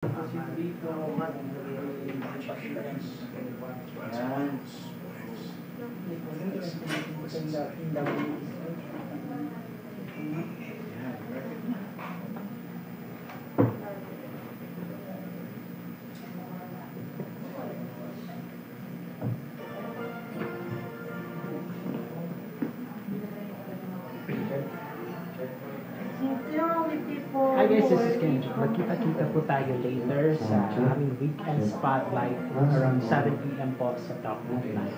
Hi guys, this is Kenjo. Magkita-kita po tayo later sa aming weekend spotlight around 7 p.m. po sa Talk Night.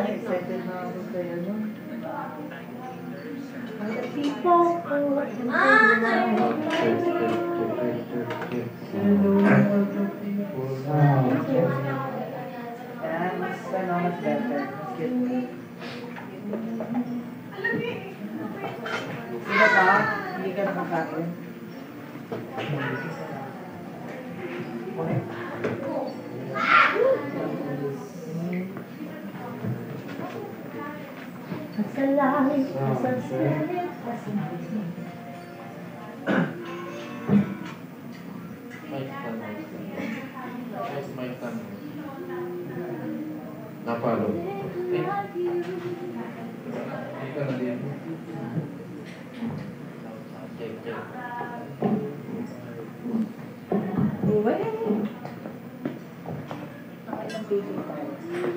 Excited na ako sa'yo, no? Mas better. Mas cute. Sino ka? Hindi ka naman sa akin. Masalay, masasalit, Napalo. Ika na din. Check. Uwe.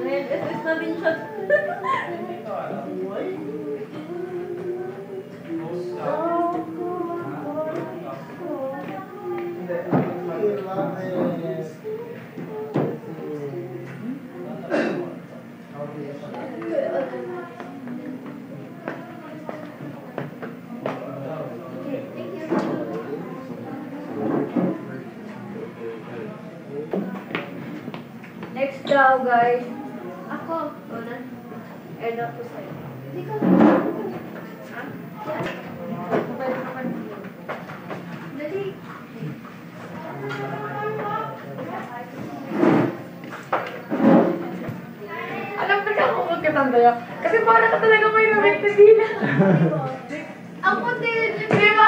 SS na din siya. Next daw, guys. Ako. Wala. End up ko sa'yo. Hindi ka. Ha? Sabay naman. Dali. Alam mo ka kung magkatanda. Kasi para ka talaga may namagtagina. Ako din. Di ba?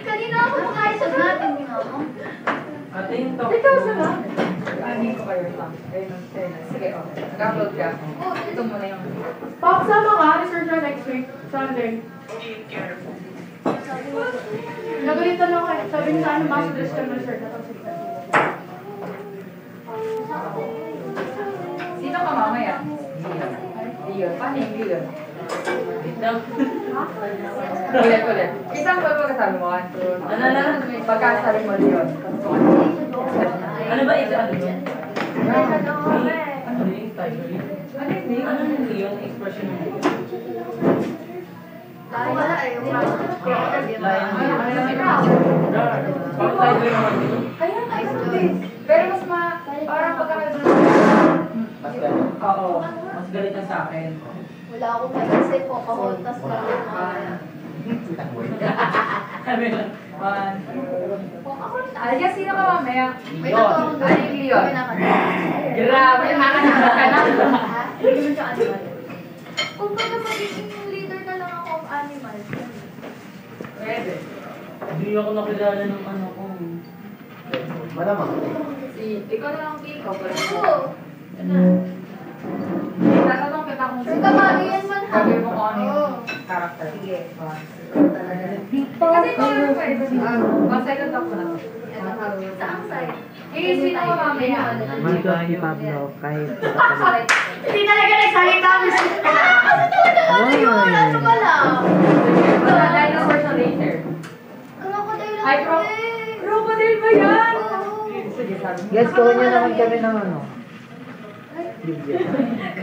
Kanina ako makaisap natin. Ate yung talk. Ikaw sana. Anin ko kayo lang. Ayun, sige, okay. Nag-upload ka. Oh, Ito muna yung... Pop, sama ka. Research na next week. Sunday. Nagalitan ako eh. Sabi niya sa ano, master ka na shirt. Sino ka mamaya? Leon. Paano yung Leon? Ulit. Isang ba pagkasabi mo? Pagkasabi mo, Leon. Ano ba ito? Ano yun? Ano yung title? Ano yung expression mo? Ako wala eh. Pag-title naman yun. Kaya nga, pero mas parang pagkakagano. Mas galit? Oo. Mas galit na sa akin. Wala akong kasi Pocahontas ka lang. Sabi lang. Alias, sino ka mamaya? May totoo akong Ano yung Leon? Grabe, nakakasama ka na. Hindi naman siya animal. Kung baga magiging leader na lang ako of animals. Pwede. Hindi ako nakilala ng ano ko. Malamang. Ikaw na lang ang ikaw. Oo. Tatanong kita kung Sure ka ba? Iyan man ha? Sabi mo kung ano yung Oo. character. Sige. Talaga. Kasi ikaw na pa eh. One-sided talk ko na. Saang side? Eh, sino ka mamaya? Dito si Pablo, kahit Hindi talaga nagsalita mo siya. Ano yun? Ano ba lang? Dinosaur sa later. Crocodile lang Ay, ako eh. crocodile ba yan? Oo. Sige, sabi mo. Guys, kuha niyo naman kami ng ano.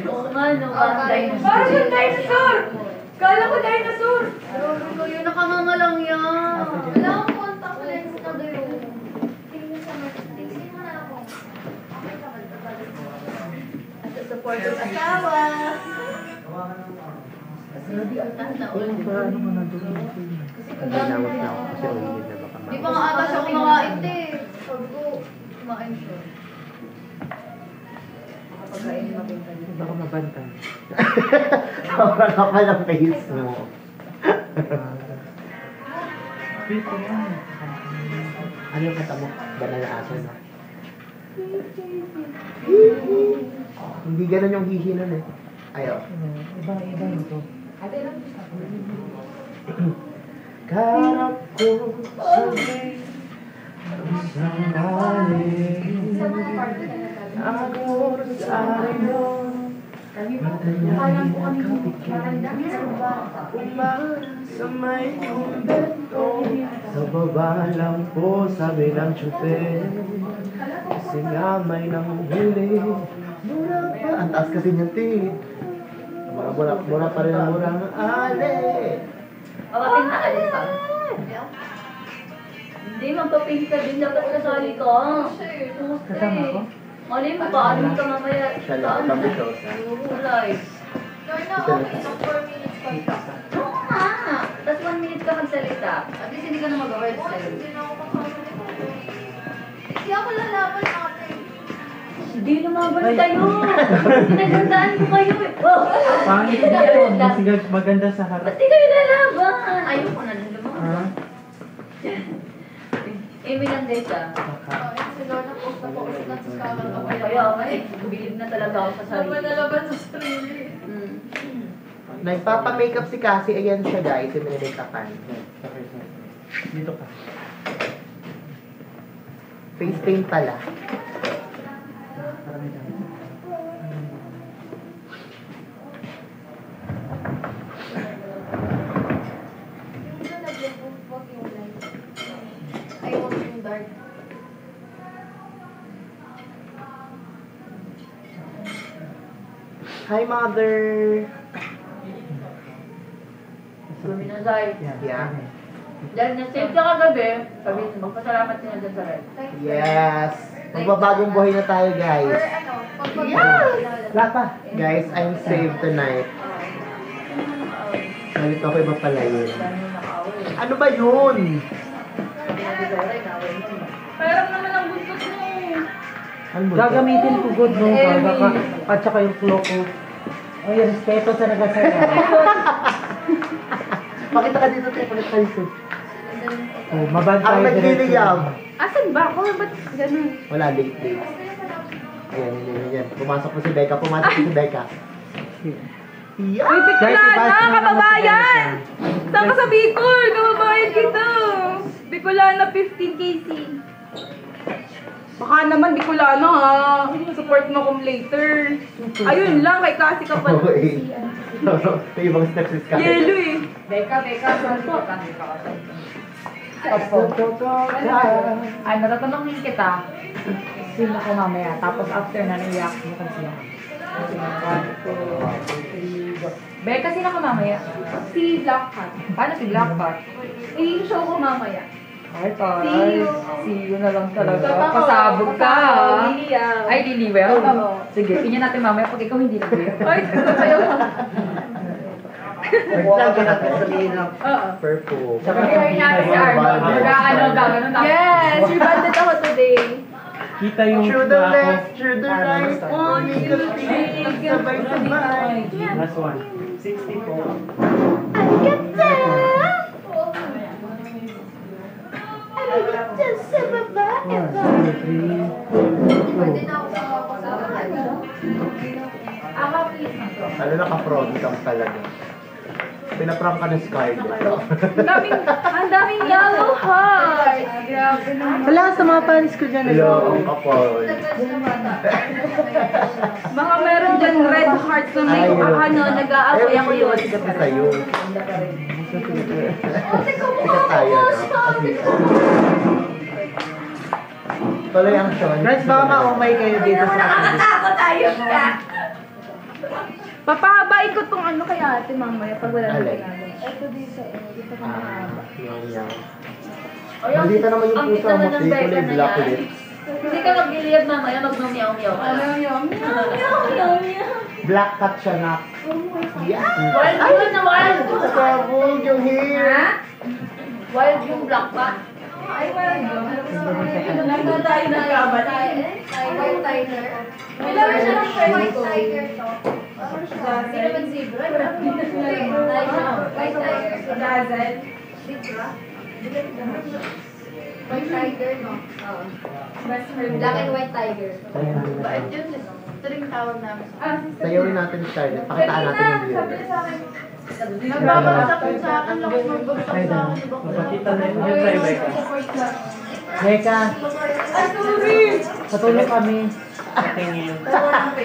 Oo nga, no. Parang yung dinosaur! Kala ko dinosaur! Grabe ko yun. Nakamama lang yan. Wala akong contact lens na doon. Tingin sa Netflix. Tingin mo na ako. Okay ka, magkabalik mo. At sa support ng asawa. Kung para ano mo na doon. Nalawat na ako kasi ulit na baka Di ba nga ata siya kumakain eh. Sabi ko, kumain siya. Pagkain mabenta dito. Baka mabantay. Sobrang kapal ang face mo. Sweet ko yan. Ano yung kata mo? Banal na aso, no? Hindi ganun yung hihi nun eh. Ayaw. Iba ito. Ate lang. Karap ko sabay isang galing Agor sa arayo Matanyay na kapikil Umara sa may kumbento Sa baba lang po sabi ng tsuper Kasi nga may nanghuli Mura pa Ang taas kasi niyan, ti. Mura pa rin ang murang ale. Papapinta ka din pa. Hindi, magpapinta din. Dapat kasali ka. Kasama ko? Mali mo, paano ka mamaya? Siya lang, tambusyosa. Kulay. Lorna, okay lang 4 minutes pa. Oo nga. Tapos 1 minute ka magsalita. At least hindi ka na mag-words sa'yo. Hindi na ako kasama. Hindi ako lalaban ate. Hindi lumaban tayo. Pinagandaan ko kayo eh. Oh! Pangit ito. Maganda sa harap. Ba't di kayo lalaban? Ayoko na lang lumaban. Amy lang guys ah. Si Lorna post na po ulit ng skala na Kaya may bilib na talaga ako sa sarili. Laban na laban sa sarili. Nagpapa-makeup si Cassie. Ayan siya, guys. Yung minimake-upan. Dito ka. Face paint pala. Hindi na nag-book yung light. Ayaw ko yung dark. Hi, Mother! Luminasay. Yeah. Dahil na-save ka kagabi, sabi magpasalamat ka na dyan sa red. Yes! Magbabagong buhay na tayo, Or guys. ano, pag Wala pa. Guys, I'm saved tonight. Nalito ako iba pala yun. Ano ba yun? Parang naman ang buntot mo. Ano ba? Gagamitin ko good no, at saka yung flow ko. Ay, respeto sa nagasaya. Pakita ka dito, tayo. Pakita ka dito. Oh, mabantay. Ang nagliliyab. Asan ba ako? Ba't ganun? Wala, late. Ayan. Pumasok po si Becca. Yeah! Bicolana, kababayan! Saan ka sa Bicol? Kababayan kita! Bicolana, 15 KC. Baka naman Bicolana ha. Support mo kong later. Ayun lang, kay Cassie ka pala. Okay. May ibang steps is kaya. Yellow eh. Beka, sorry ka. Ay, natatanongin kita. Sino ko mamaya? Tapos after na naiyak mo kasi siya. Beka, sino ka mamaya? Si Blackheart. Paano si Blackheart? I-show ko mamaya. Ay, taray. See you na lang talaga. Pasabog ka. Ay, liliwell? Sige, tingnan natin mamaya pag ikaw hindi nag-wear. Ay, sayo ka. Naglag natin sabihin ng purple. Sabi natin si Arnold. Gagano. Yes, rebanded ako today. Kita yung Through the ako. left, through the right, only the feet, sabay-sabay. Last one. 64. Pwede na ako makakasama. Ako, please. Ano naka-froggy kang talaga. Pinaprank ka na Scarlett. Ang daming yellow heart. Grabe naman. Wala, sa mga fans ko dyan. Hello, ang kapal. Mga meron dyan red hearts na may nag-aaway ako yun. Sikat na sa'yo. Sikat tayo, no? Kasi... Tuloy ang Sean. Guys, baka maumay kayo dito sa akin. Nakakatakot tayo ka. Papahabain ko tong ano kay ate mamaya pag wala na Alay. ginagawa. Ito dito, dito ka Ah, yan. Ay, Maldita naman yung ang pusa kita mo, na ng di Becca kulay na black yan. ulit. Hindi ka magliliyab mamaya, mag-meow-meow ka. Meow. Black cat siya na. Yeah. Wild yun na wild. Sabog yung hair. Wild yung black pa. Ay, wala yun. Nagtatay tayo nagkabali. White tiger. Wala siya ng white tiger to. Hindi naman zebra. White tiger. Dazzle. Zebra. White tiger, no? Oo. Best friend. Black and white tiger. Sayawin Yun, ito rin tawag namin. natin si Scarlett. Pakitaan natin yung video. Sabi niya sa akin, nagbabagsak ko sa akin, lakas magbagsak sa akin. Makita na yun yung try-by ka. Teka, Ay, sorry! patulog kami. Tingin. Makeup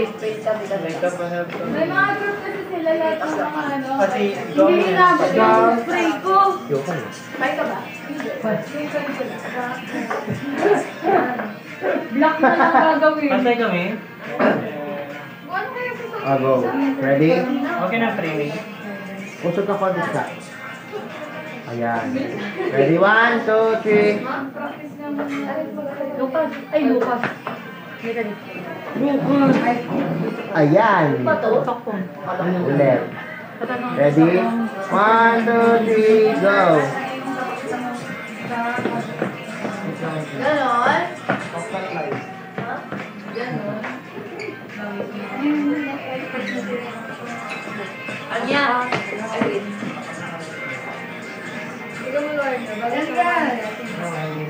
pa na. May mga group kasi sila lahat ng mga ano. Kasi, Hindi inabot yung spray ko. Yoko na. May ka ba? Black na lang gagawin. Pantay kami. Ano kaya sa Go. Ready? Okay na framing. Usog ka konti ka. Ayan. Ready? 1, 2, 3. practice naman. Lucas. Ay, Lucas. Hindi ka dito. Ayan. Sakpon. Ulit. Ready? 1, 2, 3, go. Ganon? Ha? Ganon? Anya! Ikaw mo, Lord. Ganyan!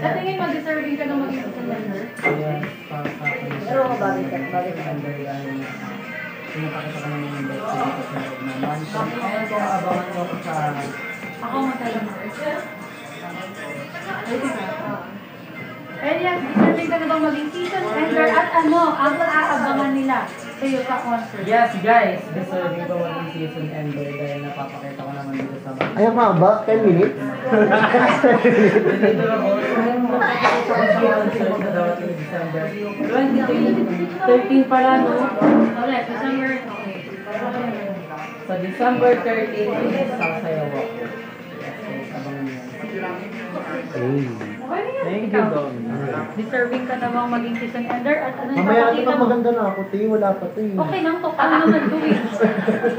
Sa tingin mo, deserving ka na maging contender? Pero bakit ka? Pinapakita ko naman yung best dito sa loob ng mansion. Ngayon kung abangan ko sa... Ako matalang mo. Eh yan, deserving ka na bang maging season ender at ano, ang aabangan nila sa'yo sa concert? Yes guys, deserving ko maging season ender dahil napapakita ko naman dito sa mga... Ayaw ka ba? 10 minutes? Dito ako. Sa concert na daw ito December 2013 pala no? Wala, December, okay. Sa December 13, sasayaw ako. Yes, abangan niyo. Thank you, Dom. Deserving ka na bang maging season ender at ano Mamaya natin ipapakita pag mo? maganda na ako. Tingin wala pa ito eh. Okay lang to, ano naman gawin?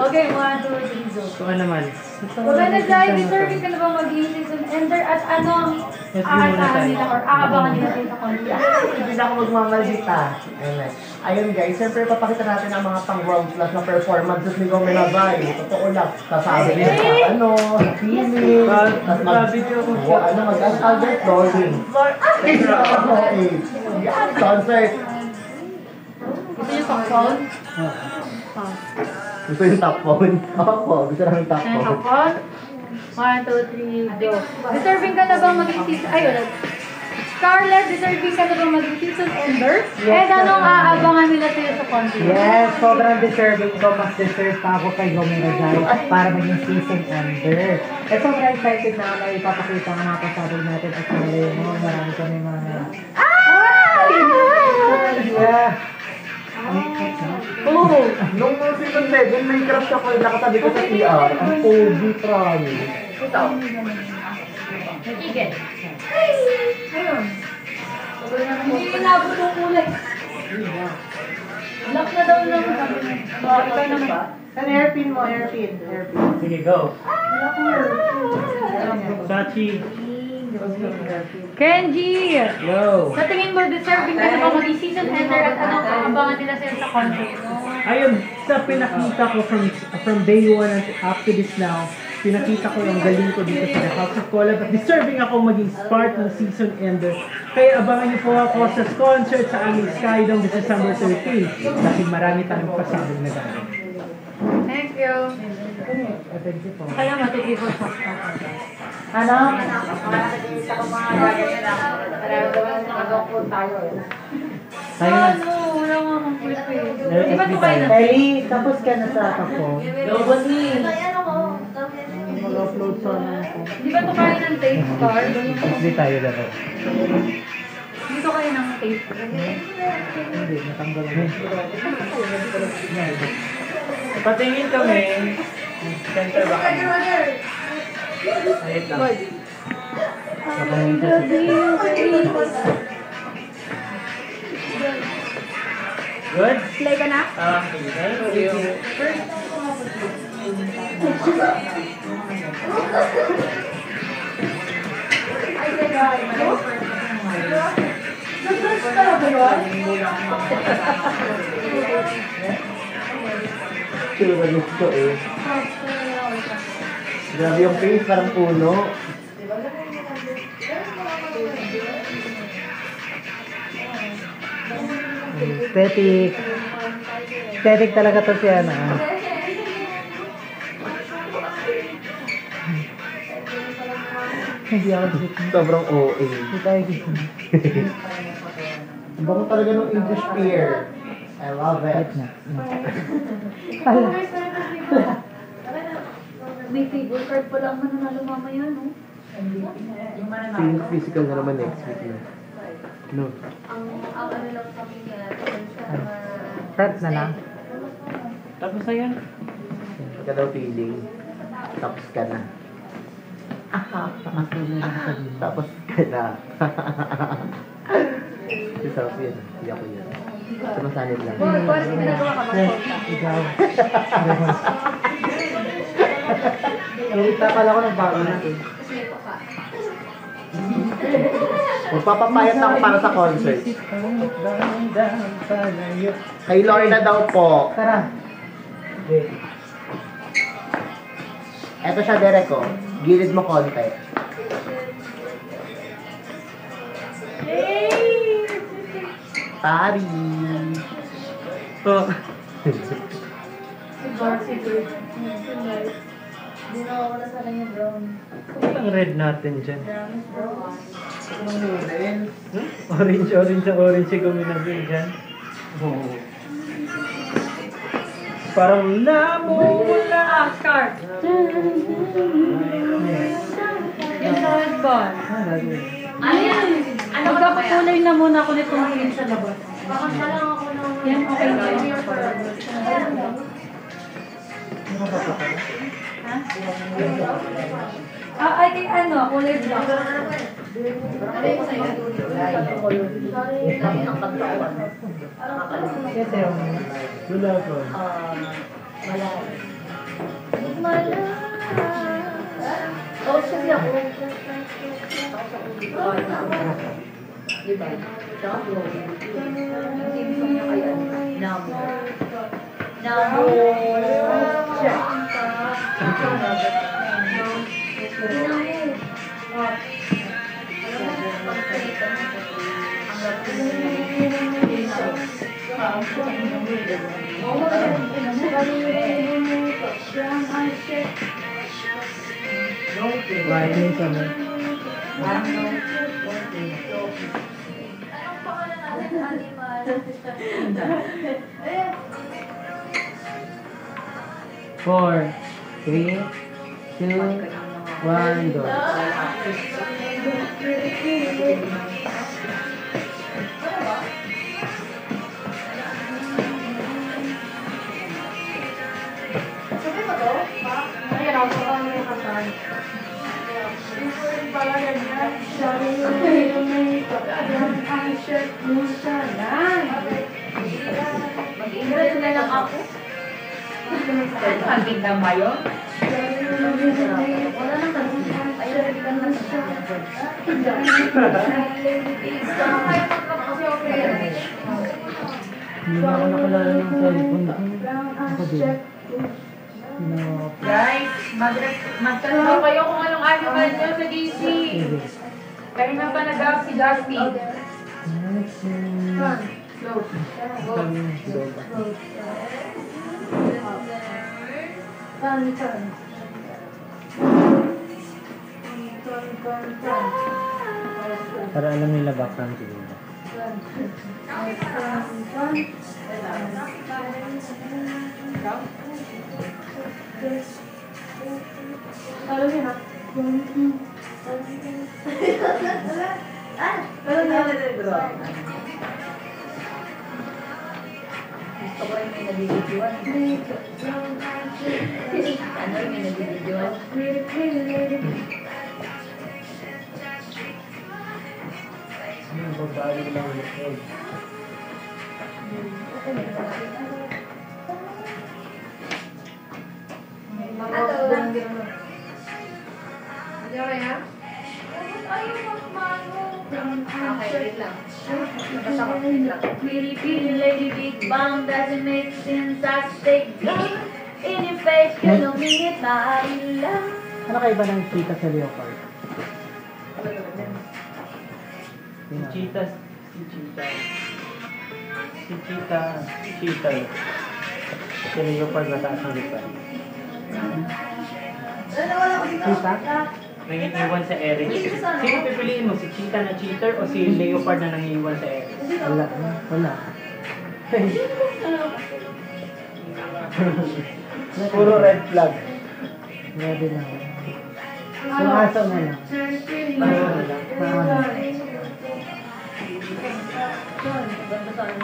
Okay, 1, 2, 3, go. Kung ano naman. Maganda dahil deserving ka na bang maging season ender at ano ang aasahan nila or aabangan nila sa'yo sa concert? Hindi na ako magmamaldita. Ayun guys, siyempre papakita natin ang mga pang world class na performances ni Gomez Navay. Totoo lang, sasabi niya sa ano, sa feeling, tapos mag-Albert Rolling. Yan, concert. Gusto niyo pang phone? Gusto yung top phone? Opo, gusto namin top Gusto niyo phone. pang phone? 1, 2, 3, go. Deserving ka na bang maging season... Ayun, Scarlett, deserving ka na bang maging season ender? Yes, And anong aabangan nila sa'yo sa concert? Yes, sobrang deserving ko. Mas deserve pa ako kay Gomeragay para maging season ender. Eh, sobrang excited na ako ipapakita ang mga pasabog natin at sali mo. Marami kami mga... Yeah. Oh! Nung season 7, may crush ako nakatabi ko sa PR. Ang pogi, promise. Ito. Nag-igil. Ayun. Hindi inabot yung kulay. Lock na daw lang sabi niya. Ikaw naman ba? Ano hairpin mo? Hairpin. Sige, go. Lock mo. Sachi. Kenji! Yo. Sa tingin mo, deserving ka na ba maging season ender at anong aabangan nila sa'yo sa concert? Ayun, sa pinakita ko from day 1 up to this now, pinakita ko yung galing ko dito sa The House of Collab at deserving ako maging part ng season ender. Kaya abangan niyo po ako sa concert sa aming Skydome this December 13 dahil marami tayong pasabog na gamit. Thank you. Thank you po. Kaya matitipon sa Ano? Tayo na. Ano? Wala nga akong clip eh. Di ba ito kayo na? Ellie, tapos ka na sa ako. Lobot ni. Ano ko? Mag-upload sa ako. Di ba ito kayo ng tape star? Hindi tayo dito. Dito kayo ng tape. Hindi, natanggal na. Patingin kami. Center ba kami? Ayit lang. Good? Play ka na? Thank you. Ay, Nag-dance talaga yun? Tsura gusto eh. Grabe yung face, parang puno. Aesthetic. Aesthetic talaga to si ano. Hindi ako dito. Sobrang OA. Hindi tayo dito. Ang bango talaga ng English beer. I love it. May figure card pa lang mananalo mamaya, no? Physical na naman next week na. No. Ang ano lang kami niya, Front na lang. Tapos na yan. Pagka daw feeling, tapos ka na. Tapos ka na. Si Sophie yun. Hindi ako yun. Sumasanit lang. Parang ginagawa ka ba? Ikaw. Nakita pala ko ng bago natin. Magpapapayat ako para sa concert. Kay Lorna daw po. Tara. Eto siya, Derek, oh. Gilid mo konti. Pari. Oh. si Darcy Bird. Hindi na ako na sana yung brown. Ang red natin dyan. Brown. Orange yung kombinasyon dyan. Oo. Parang namumula. Oscar! Yung sa headband. Ayan! Ano ka ba yan? Magkapakulay na muna ako nitong ngayon sa labas. Bakit lang ako ng... Yan, okay na yun. Ay, ano, kulay black. Wala ko. Oh, sige ako. Diba? Namo. Yung team song niya kay ano? Namo. Namo. Siya. Riding sa mo. Anong pangalan natin, animal? 4, 3, 2, 1, go. Sabi mo to? Ayan, ako pa may kasal. Pala yan yan. Mag-ingat na lang ako. Ang tingnan ba yun? Wala nang tanong. Ayun, ka na siya. Kaya kasi okay. Hindi na ako nakalala ng cellphone ko. Ako din. Guys, magtanong kayo kung anong animal nyo sa DC. Kaya na ba nag-up si Dusty? Para alam nila background siguro. Alam niyo na. Alam niyo na. Gusto ko rin may nabibidyoan. Ano rin may nabibidyoan? Ano? Ayaw ya? Ayaw magmahal. wait lang. Basta ko, wait lang. Pretty, pretty lady, big bang doesn't make sense. I stay gone in your face, you don't mean it, my love. Ano kaiba ng cheetah sa leopard? Si cheetah. Si leopard mataas ang lipan. Cheetah? Nangiiwan sa Eric. Sino pipiliin mo? Si cheetah na cheater o si leopard na nangiiwan sa Eric? Wala. Puro red flag. Ready na ako. Yung aso na lang. Ano pang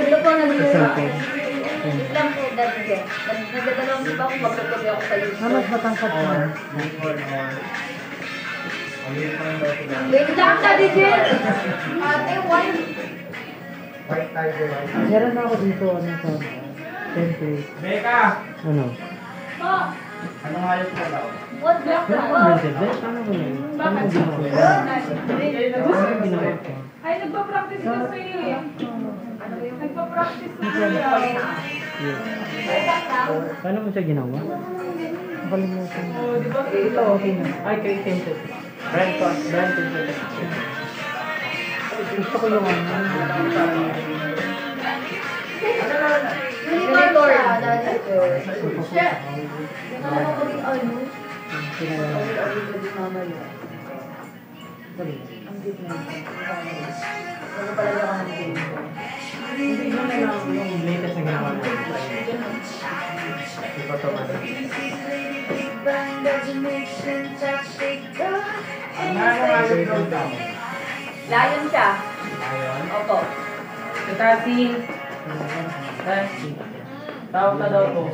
Ito po lang po dati dyan. Nagdadalawang di ba kung magkakabi ako sa YouTube? Mas matangkad ko. Wait lang ka, Digel! Ate, why? White tiger. Meron na ako dito, ano sa template. Beka! Ano? Anong hayop ka daw? What black Pero ka? kung hindi, best, paano ko yun? Paano ko ginawa? Paano ko ginawa ko? Ay, nagpa-practice ka sa iyo eh. Nagpa-practice ka sa iyo. Paano mo siya ginawa? Nakalimutan. Oh, di ba? Ito, okay na. Ay, kay Tinted. Brand Tinted. Gusto ko yung ano. Unicorn siya, dati. Siya. Nakalaman ko rin ano. Ang cute na. Ano pala yung ang game ko? Hindi mo na lang yung latest na ginawa natin. Ito to man. Lion siya. Ayun. Opo. Si Tati. Tao ka daw to.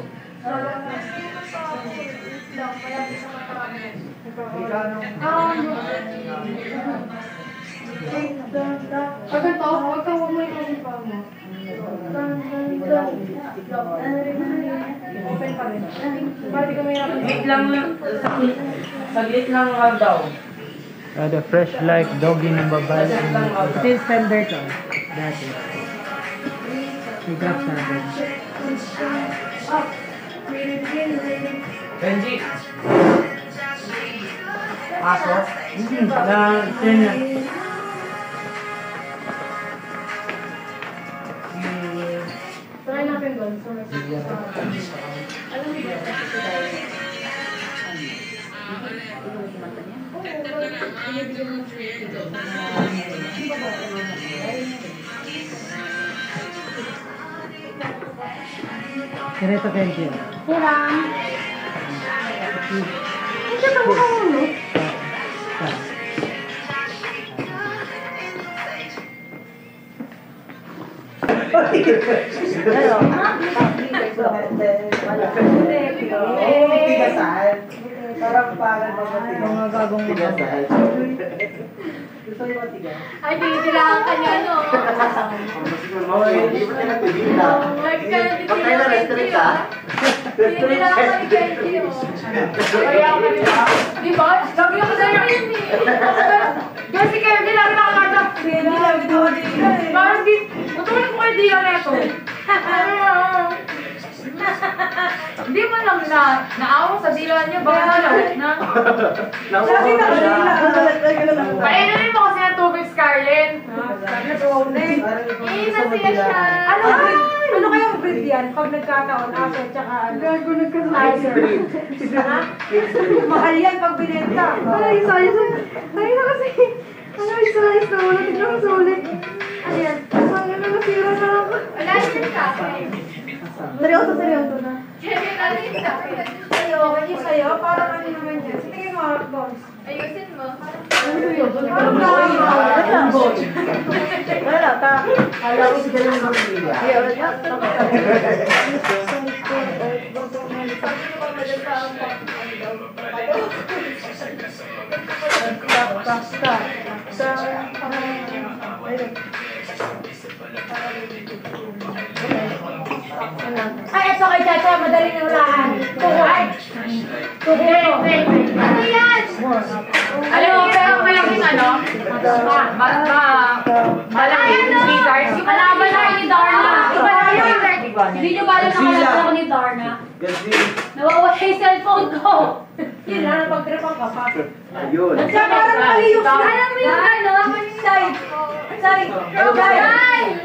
Pag ito, huwag ka mo yung pa mo. Open pa rin. Pwede ka may Wait lang. Saglit lang nga daw. The fresh like doggy ng babae. Ito yung standard ko. Dati. May grab sa atin. Benji. Aso? Na, turn na. Try natin doon. Alam mo ba kasi si Dai? Ito yung kumanta niya? Binibigyan mo siya. Direto Benji. Kurang. Hindi ka mo kamulo. Tigasan. Parang parang mga gagong mga. Gusto mo tigas? Ay, tinitilaan ka niya, no? Hindi mo sila tigila. Like ka na Pag kayo na restrict ka? Tinitilaan ka ni Kenji, oh. Kaya ako nila. Di ba? Lagi ako sa iyo. Kasi kayo, di lagi nakakadap. Hindi lagi ko din. Parang di, matulad ko kay Dio neto. Hindi mo lang naawa sa dilan niya. Baka malawit na. Nakuha ko siya. Painanin mo kasi ng tubig, Scarlett. Nasiya siya. Ano kayang breed yan? Pag nagkataon, aso, tsaka ano? Gago nagka-slicer. Mahal yan pag binenta. Ay, sayos. Ay, na kasi. Ay, sayos na. Wala tignan ko sulit. Ano yan? Ay, nasira na ako. Wala siya sa akin. Seryoso na. Kaya natin Sa'yo, okay sa'yo? Parang ano naman yan? Sa tingin mo, boss? ayusin mo. Parang boy. Wala, kala ko si Galang ng pamilya. Ay, ito kay Chacha, madaling nahulaan. Tuhay. Tuhay. Ano yan? Alam mo, pero ngayon yung ano, malaki yung guitars. Yung kalaban na ni Darna. Hindi nyo ba alam nakalaban ako ni Darna? Nawawala yung cellphone ko. Yun na, napag-tripang ka pa. Ayun. Siya parang mali yung Alam mo yung ano? side.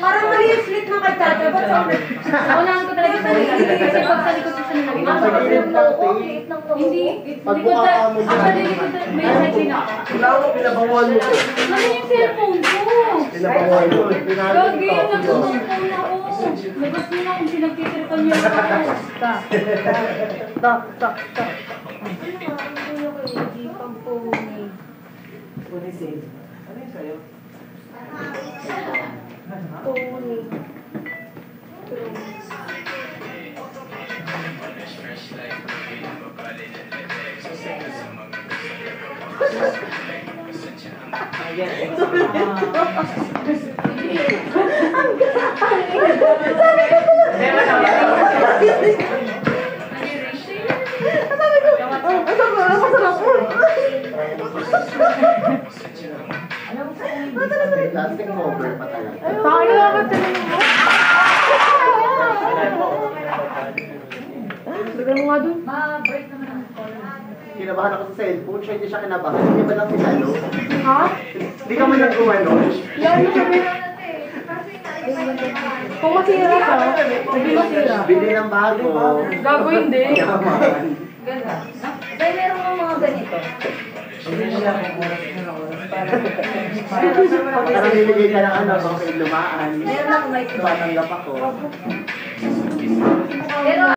Parang mali yung split ng kay Chacha. Ba't sa Naunahan ko talaga sa likod. Kasi pag sa likod ko siya nalagay. Hindi. Likod na. Actually, likod na. May side din ako. Pinabangon mo ko. Ano yung cellphone ko? Pinabangon mo. Gagi, nagkakong phone ako. Labas mo na kung pinagtitripan niya ako. Tak. Punisig. Ano yung sa'yo? Plastic cover pa talaga. Tayo ako tinanong mo. Lagyan mo nga dun. Ma-break naman ang call. Kinabahan ako sa cellphone siya, hindi siya kinabahan. Hindi ba lang sinalo? Ha? Hindi ka man nag-umano. Yan yung sabi. Kung masira ka, hindi masira. Bili ng bago. Gago hindi. Yaman. Ganda. Dahil meron mga ganito. Hindi nila kung oras na oras para Parang nilagay ka ng ano, baka lumaan. Meron ako may Tumatanggap ako. Pero